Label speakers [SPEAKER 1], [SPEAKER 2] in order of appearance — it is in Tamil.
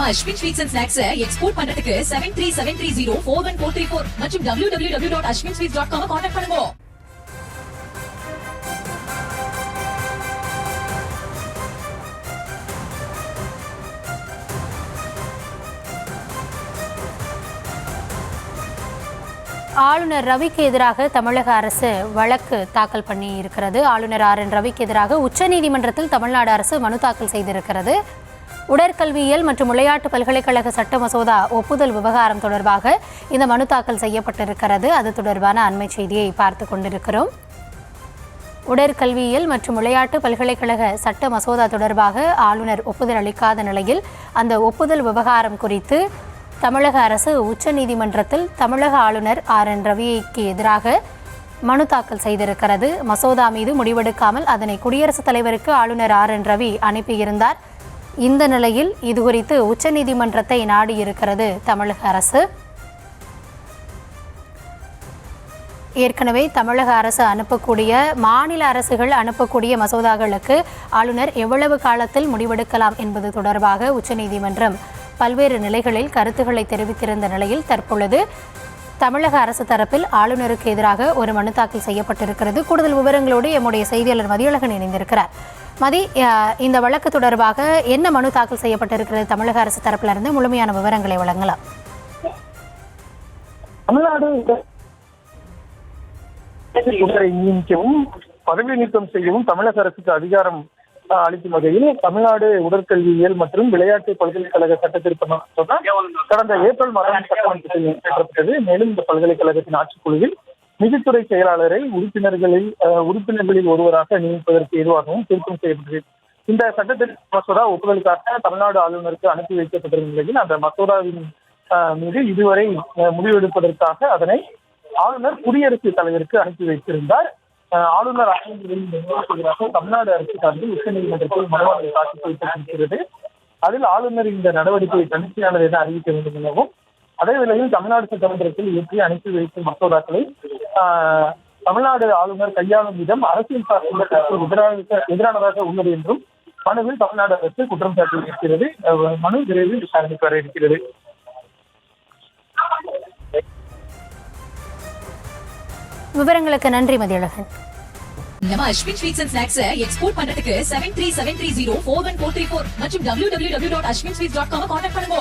[SPEAKER 1] நம்ம Ashwin sweets and snacks export பண்றதுக்கு 7373041434 மற்றும் www.ashwinsweets.com கான்டாக்ட் பண்ணுங்க.
[SPEAKER 2] ஆளுநர் ரவிக்கு எதிராக தமிழக அரசு வழக்கு தாக்கல் பண்ணி இருக்கிறது. ஆளுநர் RN ரவிக்கு எதிராக உச்சநீதிமன்றத்தில் தமிழ்நாடு அரசு மனு தாக்கல் செய்திருக்கிறது. உடற்கல்வியியல் மற்றும் விளையாட்டு பல்கலைக்கழக சட்ட மசோதா ஒப்புதல் விவகாரம் தொடர்பாக இந்த மனு தாக்கல் செய்யப்பட்டிருக்கிறது. அது தொடர்பான அண்மை செய்தியை பார்த்து கொண்டிருக்கிறோம். உடற்கல்வியியல் மற்றும் விளையாட்டு பல்கலைக்கழக சட்ட மசோதா தொடர்பாக ஆளுநர் ஒப்புதல் அளிக்காத நிலையில் அந்த ஒப்புதல் விவகாரம் குறித்து தமிழக அரசு உச்சநீதிமன்றத்தில் தமிழக ஆளுநர் RN ரவிக்கு எதிராக மனு தாக்கல் செய்திருக்கிறது. மசோதா மீது முடிவெடுக்காமல் அதனை குடியரசுத் தலைவருக்கு ஆளுநர் RN ரவி அனுப்பியிருந்தார். இந்த நிலையில் இதுகுறித்து உச்சநீதிமன்றத்தை நாடியிருக்கிறது தமிழக அரசு. ஏற்கனவே தமிழக அரசு அனுப்பக்கூடிய மாநில அரசுகள் அனுப்பக்கூடிய மசோதாக்களுக்கு ஆளுநர் எவ்வளவு காலத்தில் முடிவெடுக்கலாம் என்பது தொடர்பாக உச்சநீதிமன்றம் பல்வேறு நிலைகளில் கருத்துக்களை தெரிவித்திருந்த நிலையில் தற்பொழுது தமிழக அரசு தரப்பில் ஆளுநருக்கு எதிராக ஒரு மனு தாக்கல் செய்யப்பட்டிருக்கிறது. கூடுதல் விவரங்களோடு எம்முடைய செய்தியாளர் மதியழகன் இணைந்திருக்கிறார். மதி, இந்த வழக்கு தொடர்பாக என்ன மனு தாக்கல் செய்யப்பட்டிருக்கிறது தமிழக அரசு தரப்பிலிருந்து முழுமையான விவரங்களை வழங்கலாம்.
[SPEAKER 3] தமிழ்நாடு பதவி நீக்கம் செய்யவும் தமிழக அரசுக்கு அதிகாரம் அளிக்கும் வகையில் தமிழ்நாடு உடற்கல்வியியல் மற்றும் விளையாட்டு பல்கலைக்கழக சட்டத்திருத்த மசோதா கடந்த ஏப்ரல் மாதம் சட்டமன்றத்தில் நிறைவேற்றப்பட்டது. மேலும் இந்த பல்கலைக்கழகத்தின் ஆட்சிக்குழுவில் நிதித்துறை செயலாளரை உறுப்பினர்களில் ஒருவராக நியமிப்பதற்கு ஏதுவாகவும் திருத்தம் செய்யப்பட்டது. இந்த சட்டத்திருத்த மசோதா ஒப்புதலுக்காக தமிழ்நாடு ஆளுநருக்கு அனுப்பி வைக்கப்பட்டிருந்த நிலையில் அந்த மசோதாவின் மீது இதுவரை முடிவெடுப்பதற்காக அதனை ஆளுநர் குடியரசுத் தலைவருக்கு அனுப்பி வைத்திருந்தார். ஆளுநர் எதிராக தமிழ்நாடு அரசு சார்பில் உச்சநீதிமன்றத்தில் மனுவாக தாக்கல் செய்யப்பட்டிருக்கிறது. அதில் ஆளுநர் இந்த நடவடிக்கையை தன்னிச்சையானது என அறிவிக்க வேண்டும் எனவும், அதே வேளையில் தமிழ்நாடு சட்டமன்றத்தில் இயற்றி அனுப்பி வைக்கும் மசோதாக்களை தமிழ்நாடு ஆளுநர் கையாளும் விதம் அரசியல் சார்ந்த எதிரானதாக உள்ளது என்றும் மனுவில் தமிழ்நாடு அரசு குற்றம் சாட்டியிருக்கிறது. மனு விரைவில் விசாரணைக்கு வர இருக்கிறது.
[SPEAKER 2] விவரங்களுக்கு நன்றி மதியழகன்.
[SPEAKER 1] நம்ம Ashwin sweets and snacks export பண்றதுக்கு 7373041434 மற்றும் www.ashwinsweets.com கான்டாக்ட் பண்ணுங்க.